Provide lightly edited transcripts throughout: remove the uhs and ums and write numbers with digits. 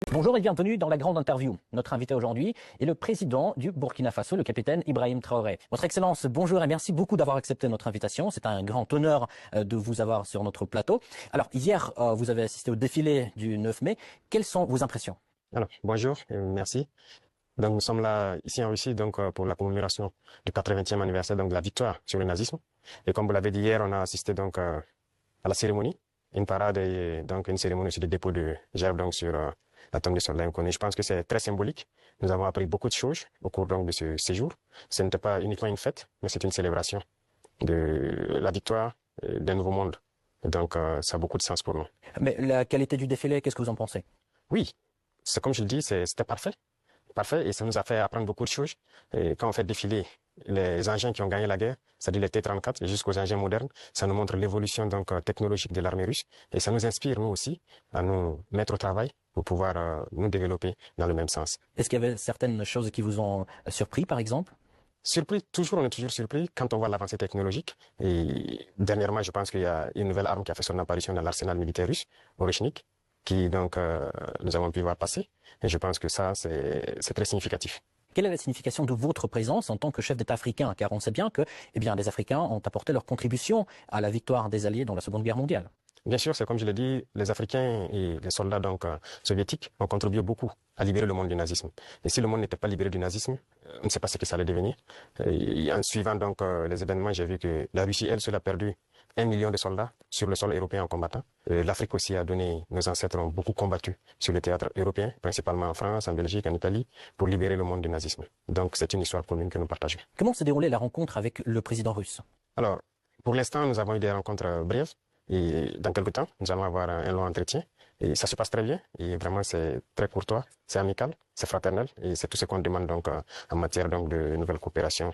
Bonjour et bienvenue dans la grande interview. Notre invité aujourd'hui est le président du Burkina Faso, le capitaine Ibrahim Traoré. Votre Excellence, bonjour et merci beaucoup d'avoir accepté notre invitation. C'est un grand honneur de vous avoir sur notre plateau. Alors, hier, vous avez assisté au défilé du 9 mai. Quelles sont vos impressions? Alors, bonjour et merci. Donc, nous sommes là, ici en Russie, pour la commémoration du 80e anniversaire, de la victoire sur le nazisme. Et comme vous l'avez dit hier, on a assisté à la cérémonie, une parade et une cérémonie sur le dépôt de gerbes, sur la tombe des soldats inconnus. Je pense que c'est très symbolique. Nous avons appris beaucoup de choses au cours de ce séjour. Ce n'était pas uniquement une fête, mais c'est une célébration de la victoire d'un nouveau monde. Ça a beaucoup de sens pour nous. Mais la qualité du défilé, qu'est-ce que vous en pensez? Oui, c'est comme je le dis, c'était parfait. Parfait, et ça nous a fait apprendre beaucoup de choses. Et quand on fait défiler les engins qui ont gagné la guerre, c'est-à-dire les T-34 jusqu'aux engins modernes, ça nous montre l'évolution technologique de l'armée russe et ça nous inspire nous aussi à nous mettre au travail pour pouvoir nous développer dans le même sens. Est-ce qu'il y avait certaines choses qui vous ont surpris, par exemple? Surpris, on est toujours surpris quand on voit l'avancée technologique. Et dernièrement, je pense qu'il y a une nouvelle arme qui a fait son apparition dans l'arsenal militaire russe, Oreshnik, qui nous avons pu voir passer. Et je pense que ça, c'est très significatif. Quelle est la signification de votre présence en tant que chef d'État africain? Car on sait bien que les Africains ont apporté leur contribution à la victoire des Alliés dans la Seconde Guerre mondiale. Bien sûr, c'est comme je l'ai dit, les Africains et les soldats soviétiques ont contribué beaucoup à libérer le monde du nazisme. Et si le monde n'était pas libéré du nazisme, on ne sait pas ce que ça allait devenir. Et en suivant les événements, j'ai vu que la Russie, elle seule, a perdu 1 million de soldats sur le sol européen en combattant. L'Afrique aussi a donné, nos ancêtres ont beaucoup combattu sur le théâtre européen, principalement en France, en Belgique, en Italie, pour libérer le monde du nazisme. Donc c'est une histoire commune que nous partageons. Comment s'est déroulée la rencontre avec le président russe? Alors, pour l'instant, nous avons eu des rencontres brèves. Et dans quelques temps, nous allons avoir un long entretien. Et ça se passe très bien. Et vraiment, c'est très courtois, c'est amical, c'est fraternel. Et c'est tout ce qu'on demande en matière de nouvelles coopérations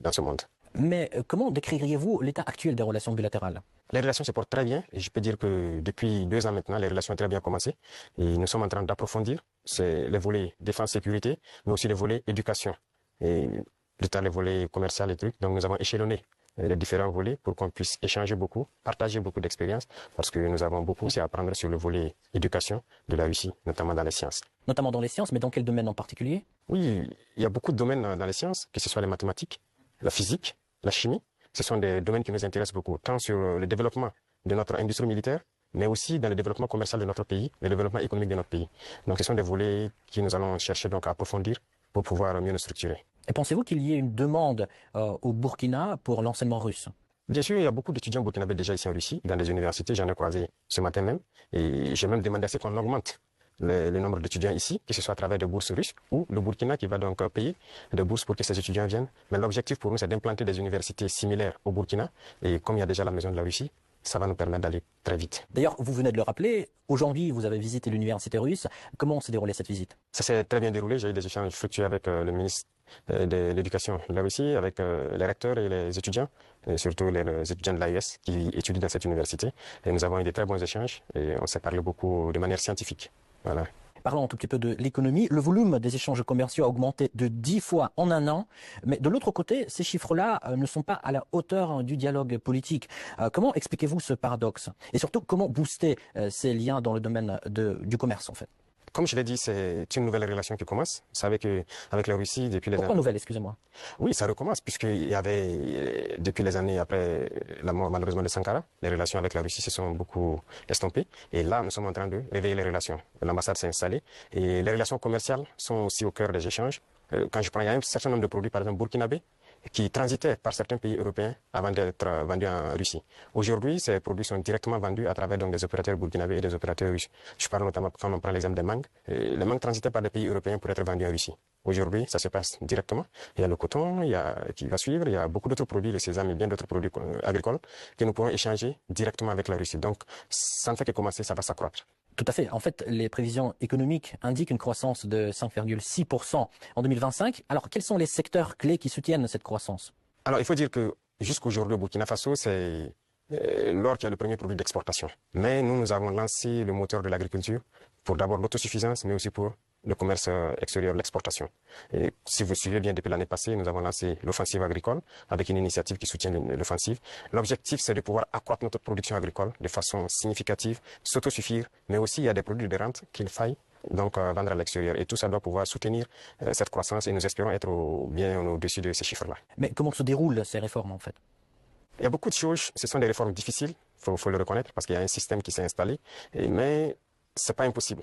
dans ce monde. Mais comment décririez-vous l'état actuel des relations bilatérales? Les relations se portent très bien. Et je peux dire que depuis 2 ans maintenant, les relations ont très bien commencé. Et nous sommes en train d'approfondir les volets défense-sécurité, mais aussi les volets éducation. Et les volets commercial et trucs. Donc nous avons échelonné les différents volets pour qu'on puisse échanger beaucoup, partager beaucoup d'expériences, parce que nous avons beaucoup aussi à apprendre sur le volet éducation de la Russie, notamment dans les sciences. Notamment dans les sciences, mais dans quel domaine en particulier? Oui, il y a beaucoup de domaines dans les sciences, que ce soit les mathématiques, la physique, la chimie. Ce sont des domaines qui nous intéressent beaucoup, tant sur le développement de notre industrie militaire, mais aussi dans le développement commercial de notre pays, le développement économique de notre pays. Donc ce sont des volets que nous allons chercher à approfondir pour pouvoir mieux nous structurer. Et pensez-vous qu'il y ait une demande au Burkina pour l'enseignement russe? Bien sûr, il y a beaucoup d'étudiants burkinabés déjà ici en Russie, dans des universités. J'en ai croisé ce matin même. Et j'ai même demandé à ce qu'on augmente le nombre d'étudiants ici, que ce soit à travers des bourses russes ou le Burkina qui va payer des bourses pour que ces étudiants viennent. Mais l'objectif pour nous, c'est d'implanter des universités similaires au Burkina. Et comme il y a déjà la maison de la Russie, ça va nous permettre d'aller très vite. D'ailleurs, vous venez de le rappeler, aujourd'hui vous avez visité l'université russe. Comment s'est déroulée cette visite? Ça s'est très bien déroulé. J'ai eu des échanges fructueux avec le ministre de l'Éducation de la Russie, avec les recteurs et les étudiants, et surtout les étudiants de l'AES qui étudient dans cette université. Et nous avons eu de très bons échanges et on s'est parlé beaucoup de manière scientifique. Voilà. Parlons un tout petit peu de l'économie. Le volume des échanges commerciaux a augmenté de 10 fois en un an. Mais de l'autre côté, ces chiffres-là ne sont pas à la hauteur du dialogue politique. Comment expliquez-vous ce paradoxe? Et surtout, comment booster ces liens dans le domaine du commerce, en fait? Comme je l'ai dit, c'est une nouvelle relation qui commence. Vous savez qu'avec la Russie, depuis les années... Pourquoi nouvelle, excusez-moi? Oui, ça recommence, puisqu'il y avait, depuis les années après la mort malheureusement de Sankara, les relations avec la Russie se sont beaucoup estompées. Et là, nous sommes en train de réveiller les relations. L'ambassade s'est installée et les relations commerciales sont aussi au cœur des échanges. Quand je prends, il y a un certain nombre de produits, par exemple burkinabés, qui transitaient par certains pays européens avant d'être vendus en Russie. Aujourd'hui, ces produits sont directement vendus à travers des opérateurs burkinabés et des opérateurs russes. Je parle notamment quand on prend l'exemple des mangues. Les mangues transitaient par des pays européens pour être vendus en Russie. Aujourd'hui, ça se passe directement. Il y a le coton, qui va suivre, il y a beaucoup d'autres produits, le sésame et bien d'autres produits agricoles que nous pourrons échanger directement avec la Russie. Donc, ça ne fait que commencer, ça va s'accroître. Tout à fait. En fait, les prévisions économiques indiquent une croissance de 5,6% en 2025. Alors, quels sont les secteurs clés qui soutiennent cette croissance? Alors, il faut dire que jusqu'aujourd'hui, au Burkina Faso, c'est l'or qui est le premier produit d'exportation. Mais nous avons lancé le moteur de l'agriculture pour d'abord l'autosuffisance, mais aussi pour le commerce extérieur, l'exportation. Et si vous suivez bien, depuis l'année passée, nous avons lancé l'offensive agricole avec une initiative qui soutient l'offensive. L'objectif, c'est de pouvoir accroître notre production agricole de façon significative, s'autosuffire, mais aussi il y a des produits de rente qu'il faille donc vendre à l'extérieur. Et tout ça doit pouvoir soutenir cette croissance et nous espérons être bien au-dessus de ces chiffres-là. Mais comment se déroulent ces réformes en fait? Il y a beaucoup de choses, ce sont des réformes difficiles, faut le reconnaître, parce qu'il y a un système qui s'est installé, mais c'est pas impossible.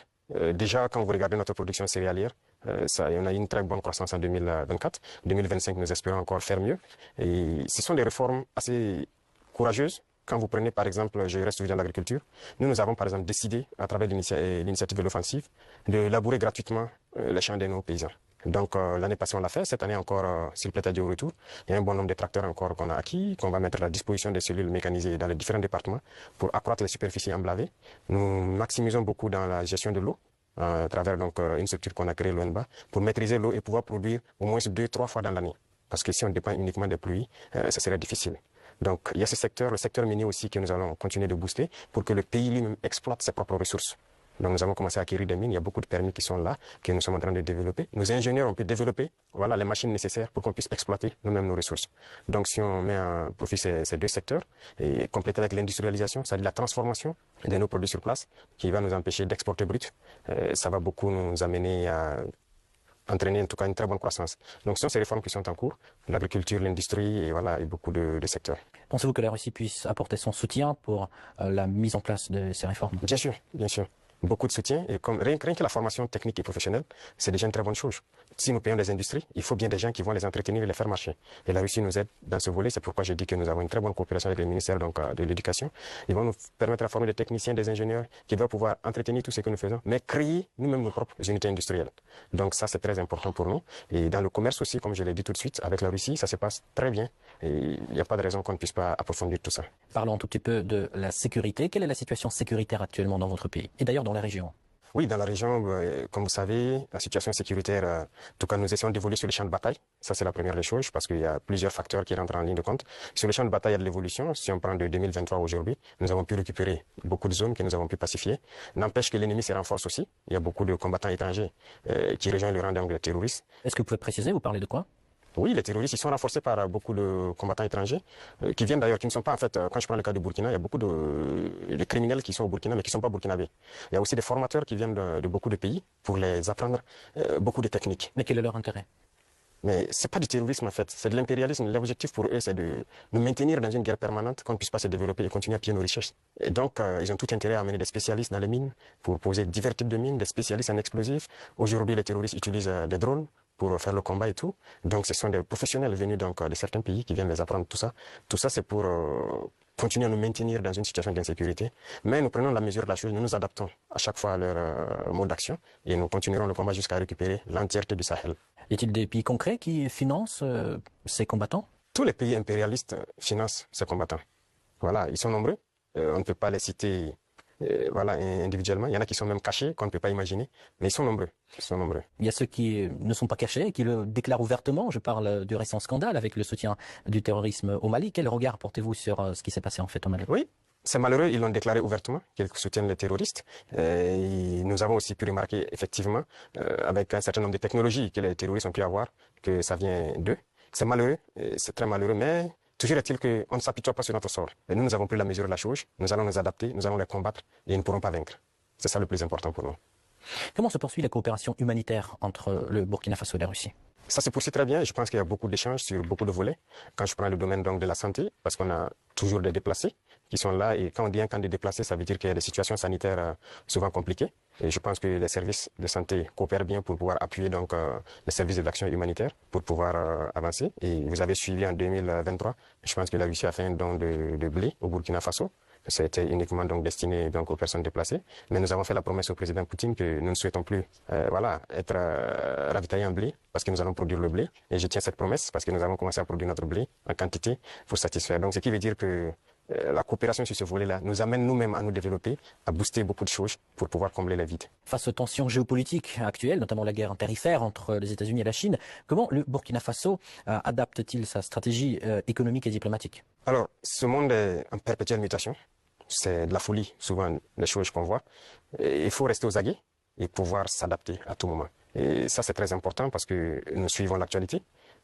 Déjà, quand vous regardez notre production céréalière, on a eu une très bonne croissance en 2024. 2025, nous espérons encore faire mieux. Et ce sont des réformes assez courageuses. Quand vous prenez, par exemple, je reste dans l'agriculture, nous avons, par exemple, décidé, à travers l'initiative de l'offensive, de labourer gratuitement les champs de nos paysans. Donc, l'année passée, on l'a fait. Cette année encore, s'il plaît à Dieu au retour, il y a un bon nombre de tracteurs encore qu'on a acquis, qu'on va mettre à la disposition des cellules mécanisées dans les différents départements pour accroître les superficies emblavées. Nous maximisons beaucoup dans la gestion de l'eau, à travers donc une structure qu'on a créée, l'ONBA, pour maîtriser l'eau et pouvoir produire au moins 2-3 fois dans l'année. Parce que si on dépend uniquement des pluies, ça serait difficile. Donc, il y a ce secteur, le secteur minier aussi, que nous allons continuer de booster pour que le pays lui-même exploite ses propres ressources. Donc, nous avons commencé à acquérir des mines. Il y a beaucoup de permis qui sont là, que nous sommes en train de développer. Nos ingénieurs ont pu développer les machines nécessaires pour qu'on puisse exploiter nous-mêmes nos ressources. Donc, si on met en profit ces deux secteurs et compléter avec l'industrialisation, c'est-à-dire la transformation de nos produits sur place, qui va nous empêcher d'exporter brut, ça va beaucoup nous amener à entraîner en tout cas une très bonne croissance. Donc, ce sont ces réformes qui sont en cours, l'agriculture, l'industrie et beaucoup de secteurs. Pensez-vous que la Russie puisse apporter son soutien pour la mise en place de ces réformes? Bien sûr, bien sûr. Beaucoup de soutien et rien que la formation technique et professionnelle, c'est déjà une très bonne chose. Si nous payons des industries, il faut bien des gens qui vont les entretenir et les faire marcher. Et la Russie nous aide dans ce volet, c'est pourquoi je dis que nous avons une très bonne coopération avec le ministère de l'Éducation. Ils vont nous permettre de former des techniciens, des ingénieurs qui doivent pouvoir entretenir tout ce que nous faisons, mais créer nous-mêmes nos propres unités industrielles. Donc ça, c'est très important pour nous. Et dans le commerce aussi, comme je l'ai dit tout de suite, avec la Russie, ça se passe très bien. Et il n'y a pas de raison qu'on ne puisse pas approfondir tout ça. Parlons un tout petit peu de la sécurité. Quelle est la situation sécuritaire actuellement dans votre pays? Et d'ailleurs dans la région? Oui, dans la région, comme vous savez, la situation sécuritaire, en tout cas, nous essayons d'évoluer sur les champs de bataille. Ça, c'est la première des choses, parce qu'il y a plusieurs facteurs qui rentrent en ligne de compte. Sur les champs de bataille, il y a de l'évolution. Si on prend de 2023 aujourd'hui, nous avons pu récupérer beaucoup de zones que nous avons pu pacifier. N'empêche que l'ennemi se renforce aussi. Il y a beaucoup de combattants étrangers qui rejoignent le rang des terroristes. Est-ce que vous pouvez préciser, vous parlez de quoi? Oui, les terroristes, ils sont renforcés par beaucoup de combattants étrangers, qui viennent d'ailleurs, qui ne sont pas en fait, quand je prends le cas du Burkina, il y a beaucoup de criminels qui sont au Burkina, mais qui ne sont pas burkinabés. Il y a aussi des formateurs qui viennent de beaucoup de pays pour les apprendre beaucoup de techniques. Mais quel est leur intérêt? Mais c'est pas du terrorisme en fait, c'est de l'impérialisme. L'objectif pour eux, c'est de nous maintenir dans une guerre permanente, qu'on ne puisse pas se développer et continuer à piller nos richesses. Et donc, ils ont tout intérêt à amener des spécialistes dans les mines pour poser divers types de mines, des spécialistes en explosifs. Aujourd'hui, les terroristes utilisent des drones pour faire le combat et tout. Donc, ce sont des professionnels venus donc de certains pays qui viennent les apprendre tout ça. Tout ça, c'est pour continuer à nous maintenir dans une situation d'insécurité. Mais nous prenons la mesure de la chose, nous nous adaptons à chaque fois à leur mode d'action et nous continuerons le combat jusqu'à récupérer l'entièreté du Sahel. Y a-t-il des pays concrets qui financent ces combattants? Tous les pays impérialistes financent ces combattants. Voilà, ils sont nombreux. On ne peut pas les citer individuellement. Il y en a qui sont même cachés, qu'on ne peut pas imaginer. Mais ils sont nombreux. Ils sont nombreux. Il y a ceux qui ne sont pas cachés et qui le déclarent ouvertement. Je parle du récent scandale avec le soutien du terrorisme au Mali. Quel regard portez-vous sur ce qui s'est passé en fait au Mali? Oui, c'est malheureux. Ils l'ont déclaré ouvertement, qu'ils soutiennent les terroristes. Et nous avons aussi pu remarquer, effectivement, avec un certain nombre de technologies que les terroristes ont pu avoir, que ça vient d'eux. C'est malheureux, c'est très malheureux, mais toujours est-il qu'on ne s'apitoie pas sur notre sort. Et nous avons pris la mesure de la chose, nous allons nous adapter, nous allons les combattre et ils ne pourront pas vaincre. C'est ça le plus important pour nous. Comment se poursuit la coopération humanitaire entre le Burkina Faso et la Russie? Ça se poursuit très bien et je pense qu'il y a beaucoup d'échanges sur beaucoup de volets. Quand je prends le domaine donc de la santé, parce qu'on a toujours des déplacés qui sont là et quand on dit un camp de déplacés, ça veut dire qu'il y a des situations sanitaires souvent compliquées. Et je pense que les services de santé coopèrent bien pour pouvoir appuyer donc les services d'action humanitaire pour pouvoir avancer. Et vous avez suivi en 2023, je pense que la Russie a fait un don de blé au Burkina Faso. C'était uniquement donc destiné donc aux personnes déplacées. Mais nous avons fait la promesse au président Poutine que nous ne souhaitons plus être ravitaillés en blé parce que nous allons produire le blé. Et je tiens cette promesse parce que nous avons commencé à produire notre blé en quantité pour satisfaire. Donc ce qui veut dire que la coopération sur ce volet-là nous amène nous-mêmes à nous développer, à booster beaucoup de choses pour pouvoir combler les vides. Face aux tensions géopolitiques actuelles, notamment la guerre tarifaire entre les États-Unis et la Chine, comment le Burkina Faso adapte-t-il sa stratégie économique et diplomatique? Alors, ce monde est en perpétuelle mutation. C'est de la folie, souvent, les choses qu'on voit. Et il faut rester aux aguets et pouvoir s'adapter à tout moment. Et ça, c'est très important parce que nous suivons l'actualité.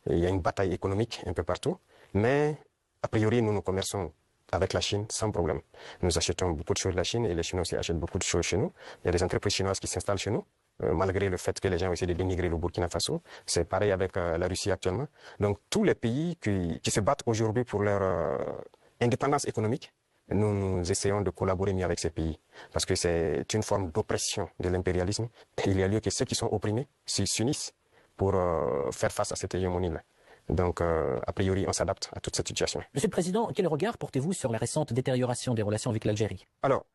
Il y a une bataille économique un peu partout. Mais, a priori, nous commerçons avec la Chine sans problème. Nous achetons beaucoup de choses de la Chine et les Chinois aussi achètent beaucoup de choses chez nous. Il y a des entreprises chinoises qui s'installent chez nous. malgré le fait que les gens essaient de dénigrer le Burkina Faso. C'est pareil avec la Russie actuellement. Donc tous les pays qui se battent aujourd'hui pour leur indépendance économique, nous essayons de collaborer mieux avec ces pays parce que c'est une forme d'oppression de l'impérialisme. Il y a lieu que ceux qui sont opprimés s'unissent pour faire face à cette hégémonie-là. Donc, a priori, on s'adapte à toute cette situation. Monsieur le Président, quel regard portez-vous sur la récente détérioration des relations avec l'Algérie? Alors,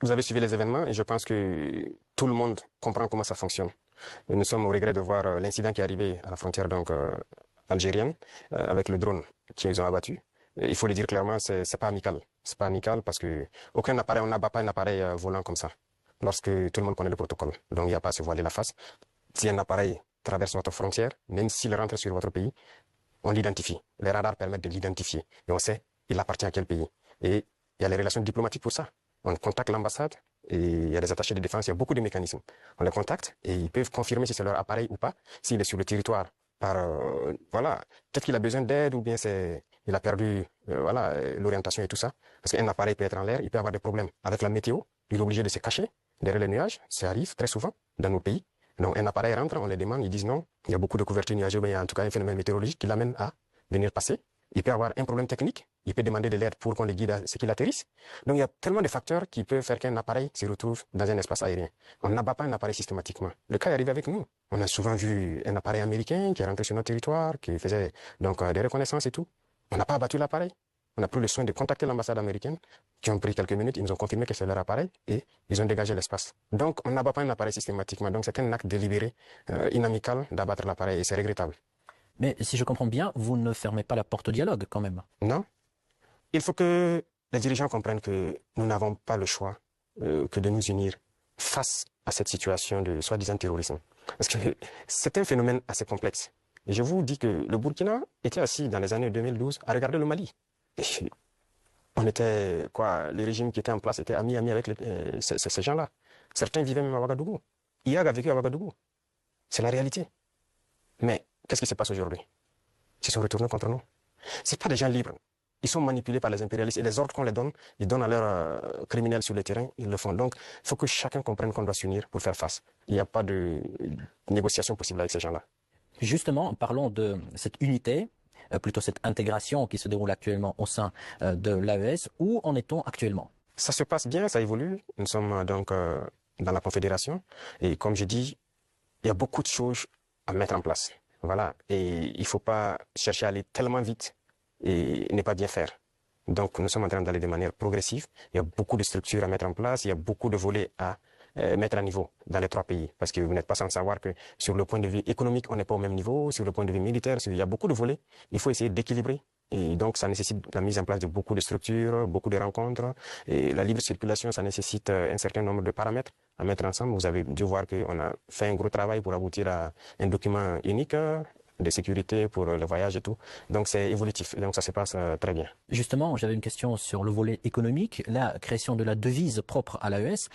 vous avez suivi les événements et je pense que tout le monde comprend comment ça fonctionne. Nous sommes au regret de voir l'incident qui est arrivé à la frontière algérienne avec le drone qu'ils ont abattu. Il faut le dire clairement, c'est pas amical. C'est pas amical parce que aucun appareil, on n'abat pas un appareil volant comme ça. Lorsque tout le monde connaît le protocole. Donc, il n'y a pas à se voiler la face. Si un appareil traverse votre frontière, même s'il rentre sur votre pays, on l'identifie. Les radars permettent de l'identifier. Et on sait, il appartient à quel pays. Et il y a les relations diplomatiques pour ça. On contacte l'ambassade et il y a des attachés de défense, il y a beaucoup de mécanismes. On les contacte et ils peuvent confirmer si c'est leur appareil ou pas, s'il est sur le territoire. Voilà, peut-être qu'il a besoin d'aide ou bien il a perdu l'orientation et tout ça. Parce qu'un appareil peut être en l'air, il peut avoir des problèmes avec la météo. Il est obligé de se cacher derrière les nuages. Ça arrive très souvent dans nos pays. Donc un appareil rentre, on les demande, ils disent non. Il y a beaucoup de couverture nuageuse, mais il y a en tout cas un phénomène météorologique qui l'amène à venir passer. Il peut avoir un problème technique, il peut demander de l'aide pour qu'on les guide à ce qu'il atterrisse. Donc il y a tellement de facteurs qui peuvent faire qu'un appareil se retrouve dans un espace aérien. On n'abat pas un appareil systématiquement. Le cas est arrivé avec nous. On a souvent vu un appareil américain qui est rentré sur notre territoire, qui faisait donc des reconnaissances et tout. On n'a pas abattu l'appareil. On a pris le soin de contacter l'ambassade américaine, qui ont pris quelques minutes, ils nous ont confirmé que c'est leur appareil et ils ont dégagé l'espace. Donc, on n'abat pas un appareil systématiquement. Donc, c'est un acte délibéré, inamical d'abattre l'appareil et c'est regrettable. Mais si je comprends bien, vous ne fermez pas la porte au dialogue quand même. Non. Il faut que les dirigeants comprennent que nous n'avons pas le choix que de nous unir face à cette situation de soi-disant terrorisme. Parce que c'est un phénomène assez complexe. Et je vous dis que le Burkina était assis dans les années 2012 à regarder le Mali. Et on était, le régime qui était en place était ami avec ces gens-là. Certains vivaient même à Ouagadougou. IAG a vécu à Ouagadougou. C'est la réalité. Mais qu'est-ce qui se passe aujourd'hui? Ils se sont retournés contre nous. Ce pas des gens libres. Ils sont manipulés par les impérialistes et les ordres qu'on les donne, ils donnent à leurs criminels sur le terrain, ils le font. Donc, il faut que chacun comprenne qu'on doit s'unir pour faire face. Il n'y a pas de négociation possible avec ces gens-là. Justement, parlons de cette unité, plutôt cette intégration qui se déroule actuellement au sein de l'AES. Où en est-on actuellement? Ça se passe bien, ça évolue. Nous sommes donc dans la Confédération. Et comme je dis, il y a beaucoup de choses à mettre en place. Voilà. Et il ne faut pas chercher à aller tellement vite et ne pas bien faire. Donc, nous sommes en train d'aller de manière progressive. Il y a beaucoup de structures à mettre en place. Il y a beaucoup de volets à mettre à niveau dans les trois pays. Parce que vous n'êtes pas sans savoir que sur le point de vue économique, on n'est pas au même niveau. Sur le point de vue militaire, il y a beaucoup de volets. Il faut essayer d'équilibrer. Et donc, ça nécessite la mise en place de beaucoup de structures, beaucoup de rencontres. Et la libre circulation, ça nécessite un certain nombre de paramètres à mettre ensemble. Vous avez dû voir qu'on a fait un gros travail pour aboutir à un document unique de sécurité pour le voyage et tout. Donc, c'est évolutif. Donc, ça se passe très bien. Justement, j'avais une question sur le volet économique. La création de la devise propre à l'AES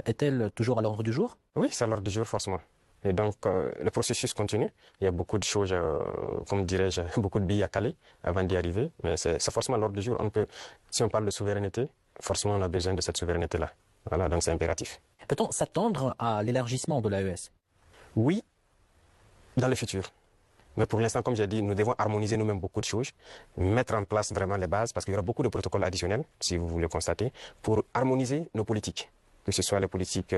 est-elle toujours à l'ordre du jour? Oui, c'est à l'ordre du jour, forcément. Et donc, le processus continue. Il y a beaucoup de choses, comme dirais-je, beaucoup de billes à caler avant d'y arriver. Mais c'est forcément à l'ordre du jour. Si on parle de souveraineté, forcément, on a besoin de cette souveraineté-là. Voilà, donc c'est impératif. Peut-on s'attendre à l'élargissement de l'AES? Oui, dans le futur. Mais pour l'instant, comme j'ai dit, nous devons harmoniser nous-mêmes beaucoup de choses, mettre en place vraiment les bases, parce qu'il y aura beaucoup de protocoles additionnels, si vous voulez constater, pour harmoniser nos politiques. Que ce soit les politiques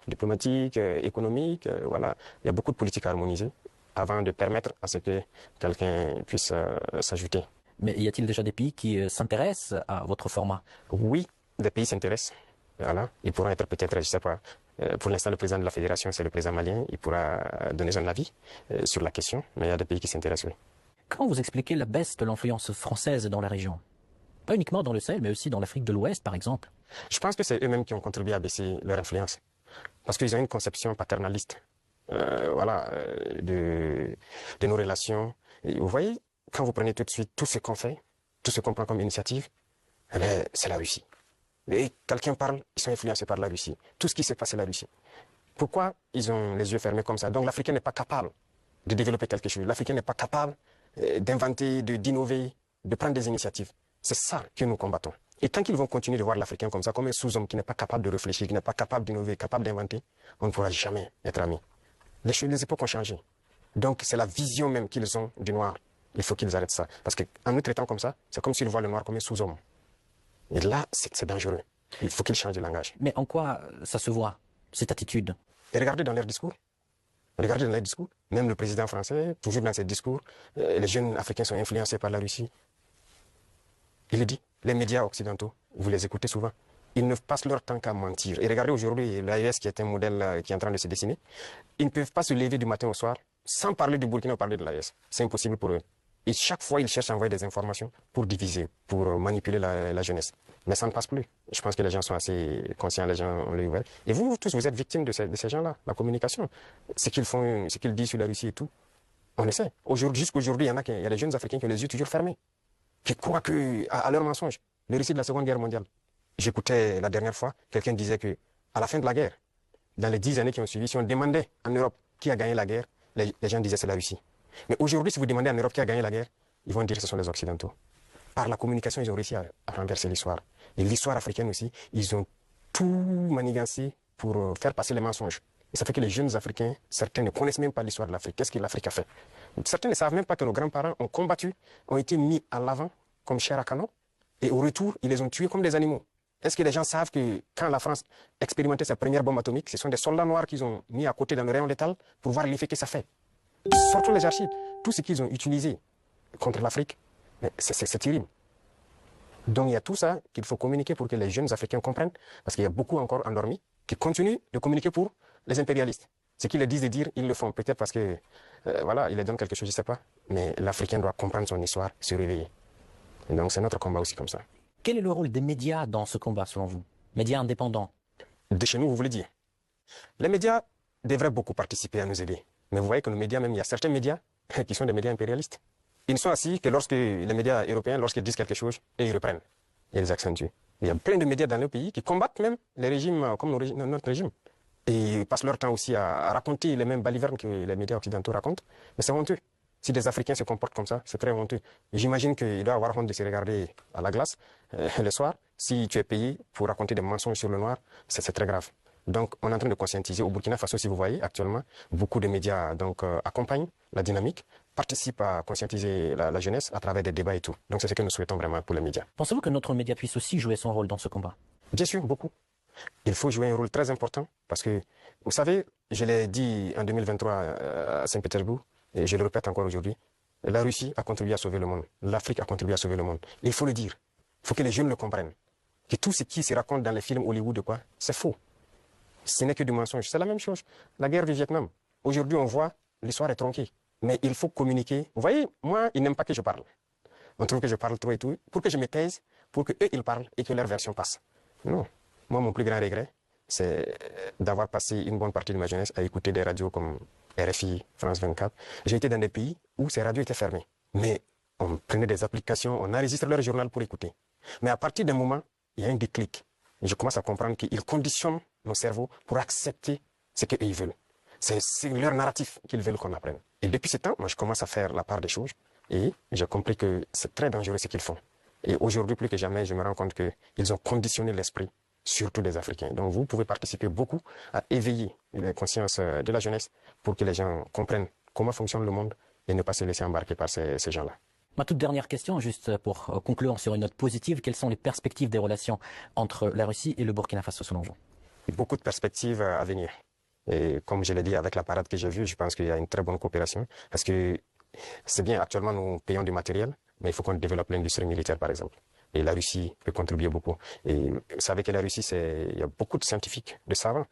diplomatiques, économiques, voilà. Il y a beaucoup de politiques à harmoniser avant de permettre à ce que quelqu'un puisse s'ajouter. Mais y a-t-il déjà des pays qui s'intéressent à votre format? Oui, des pays s'intéressent. Voilà. Ils pourront être peut-être, je ne sais pas, pour l'instant le président de la fédération c'est le président malien, il pourra donner son avis sur la question, mais il y a des pays qui s'intéressent, oui. Quand vous expliquez la baisse de l'influence française dans la région? Pas uniquement dans le Sahel, mais aussi dans l'Afrique de l'Ouest, par exemple. Je pense que c'est eux-mêmes qui ont contribué à baisser leur influence. Parce qu'ils ont une conception paternaliste de nos relations. Et vous voyez, quand vous prenez tout de suite tout ce qu'on fait, tout ce qu'on prend comme initiative, c'est la Russie. Et quelqu'un parle, ils sont influencés par la Russie. Tout ce qui se passe, c'est la Russie. Pourquoi ils ont les yeux fermés comme ça? Donc l'Africain n'est pas capable de développer quelque chose. L'Africain n'est pas capable d'inventer, d'innover, de prendre des initiatives. C'est ça que nous combattons. Et tant qu'ils vont continuer de voir l'Africain comme ça, comme un sous-homme qui n'est pas capable de réfléchir, qui n'est pas capable d'innover, capable d'inventer, on ne pourra jamais être amis. Les époques ont changé. Donc c'est la vision même qu'ils ont du noir. Il faut qu'ils arrêtent ça. Parce qu'en nous traitant comme ça, c'est comme s'ils voient le noir comme un sous-homme. Et là, c'est dangereux. Il faut qu'ils changent de langage. Mais en quoi ça se voit, cette attitude? Et regardez dans leurs discours. Regardez dans les discours. Même le président français, toujours dans ses discours, les jeunes Africains sont influencés par la Russie. Il le dit. Les médias occidentaux, vous les écoutez souvent. Ils ne passent leur temps qu'à mentir. Et regardez aujourd'hui l'AES qui est un modèle qui est en train de se dessiner. Ils ne peuvent pas se lever du matin au soir sans parler du Burkina ou parler de l'AES. C'est impossible pour eux. Et chaque fois, ils cherchent à envoyer des informations pour diviser, pour manipuler la jeunesse. Mais ça ne passe plus. Je pense que les gens sont assez conscients, les gens ont l'œil ouvert. Et vous tous, vous êtes victimes de ces gens-là, la communication. Ce qu'ils font, ce qu'ils disent sur la Russie et tout, on le sait. Jusqu'aujourd'hui, il y a des jeunes Africains qui ont les yeux toujours fermés, qui croient à leurs mensonges. Le récit de la Seconde Guerre mondiale. J'écoutais la dernière fois, quelqu'un disait que à la fin de la guerre, dans les 10 années qui ont suivi, si on demandait en Europe qui a gagné la guerre, les gens disaient c'est la Russie. Mais aujourd'hui, si vous demandez en Europe qui a gagné la guerre, ils vont dire que ce sont les Occidentaux. Par la communication, ils ont réussi à renverser l'histoire. Et l'histoire africaine aussi, ils ont tout manigancé pour faire passer les mensonges. Et ça fait que les jeunes Africains, certains ne connaissent même pas l'histoire de l'Afrique. Qu'est-ce que l'Afrique a fait? Certains ne savent même pas que nos grands-parents ont combattu, ont été mis à l'avant comme chair à canon. Et au retour, ils les ont tués comme des animaux. Est-ce que les gens savent que quand la France expérimentait sa première bombe atomique, ce sont des soldats noirs qu'ils ont mis à côté dans le rayon létal pour voir l'effet que ça fait? Sortons les archives. Tout ce qu'ils ont utilisé contre l'Afrique, c'est terrible. Donc il y a tout ça qu'il faut communiquer pour que les jeunes Africains comprennent, parce qu'il y a beaucoup encore endormis qui continuent de communiquer pour les impérialistes. Ce qu'ils leur disent de dire, ils le font. Peut-être parce que, voilà, ils leur donnent quelque chose, je ne sais pas. Mais l'Africain doit comprendre son histoire, se réveiller. Et donc c'est notre combat aussi comme ça. Quel est le rôle des médias dans ce combat, selon vous? Médias indépendants? De chez nous, vous voulez dire? Les médias devraient beaucoup participer à nous aider. Mais vous voyez que nos médias, même, il y a certains médias qui sont des médias impérialistes. Ils ne sont assis que lorsque les médias européens, lorsqu'ils disent quelque chose, et ils reprennent. Et ils accentuent. Il y a plein de médias dans nos pays qui combattent même les régimes comme notre régime. Et ils passent leur temps aussi à raconter les mêmes balivernes que les médias occidentaux racontent. Mais c'est honteux. Si des Africains se comportent comme ça, c'est très honteux. J'imagine qu'il doit avoir honte de se regarder à la glace le soir. Si tu es payé pour raconter des mensonges sur le noir, c'est très grave. Donc, on est en train de conscientiser. Au Burkina Faso, si vous voyez, actuellement, beaucoup de médias accompagnent la dynamique, participent à conscientiser la jeunesse à travers des débats et tout. Donc, c'est ce que nous souhaitons vraiment pour les médias. Pensez-vous que notre média puisse aussi jouer son rôle dans ce combat? Bien sûr, beaucoup. Il faut jouer un rôle très important parce que, vous savez, je l'ai dit en 2023 à Saint-Pétersbourg, et je le répète encore aujourd'hui, la Russie a contribué à sauver le monde. L'Afrique a contribué à sauver le monde. Il faut le dire. Il faut que les jeunes le comprennent. Que tout ce qui se raconte dans les films Hollywood, c'est faux. Ce n'est que du mensonge. C'est la même chose. La guerre du Vietnam. Aujourd'hui, on voit, l'histoire est tronquée. Mais il faut communiquer. Vous voyez, moi, ils n'aiment pas que je parle. On trouve que je parle trop et tout. Pour que je me taise, pour qu'eux, ils parlent et que leur version passe. Non. Moi, mon plus grand regret, c'est d'avoir passé une bonne partie de ma jeunesse à écouter des radios comme RFI, France 24. J'ai été dans des pays où ces radios étaient fermées. Mais on prenait des applications, on enregistre leur journal pour écouter. Mais à partir d'un moment, il y a un déclic. Et je commence à comprendre qu'ils conditionnent nos cerveaux pour accepter ce qu'ils veulent. C'est leur narratif qu'ils veulent qu'on apprenne. Et depuis ce temps, moi, je commence à faire la part des choses. Et j'ai compris que c'est très dangereux ce qu'ils font. Et aujourd'hui, plus que jamais, je me rends compte qu'ils ont conditionné l'esprit, surtout des Africains. Donc vous pouvez participer beaucoup à éveiller la conscience de la jeunesse pour que les gens comprennent comment fonctionne le monde et ne pas se laisser embarquer par ces gens-là. Ma toute dernière question, juste pour conclure sur une note positive, quelles sont les perspectives des relations entre la Russie et le Burkina Faso selon vous? Beaucoup de perspectives à venir. Et comme je l'ai dit avec la parade que j'ai vue, je pense qu'il y a une très bonne coopération. Parce que c'est bien, actuellement nous payons du matériel, mais il faut qu'on développe l'industrie militaire par exemple. Et la Russie peut contribuer beaucoup. Et vous savez que la Russie, il y a beaucoup de scientifiques, de savants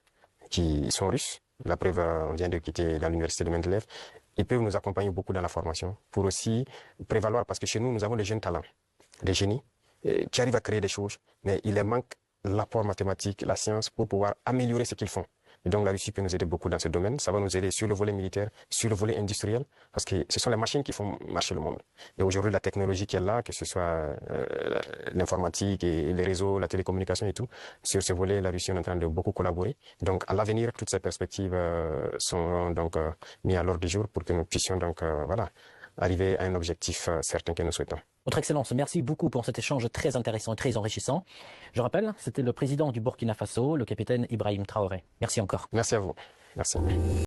qui sont russes. La preuve, on vient de quitter l'université de Mendeleev. Ils peuvent nous accompagner beaucoup dans la formation pour aussi prévaloir, parce que chez nous, nous avons des jeunes talents, des génies qui arrivent à créer des choses, mais il leur manque l'apport mathématique, la science pour pouvoir améliorer ce qu'ils font. Et donc la Russie peut nous aider beaucoup dans ce domaine. Ça va nous aider sur le volet militaire, sur le volet industriel, parce que ce sont les machines qui font marcher le monde. Et aujourd'hui, la technologie qui est là, que ce soit l'informatique et les réseaux, la télécommunication et tout, sur ce volet, la Russie est en train de beaucoup collaborer. Donc à l'avenir, toutes ces perspectives sont donc mises à l'ordre du jour pour que nous puissions donc voilà, arriver à un objectif certain que nous souhaitons. Votre Excellence, merci beaucoup pour cet échange très intéressant et très enrichissant. Je rappelle, c'était le président du Burkina Faso, le capitaine Ibrahim Traoré. Merci encore. Merci à vous. Merci.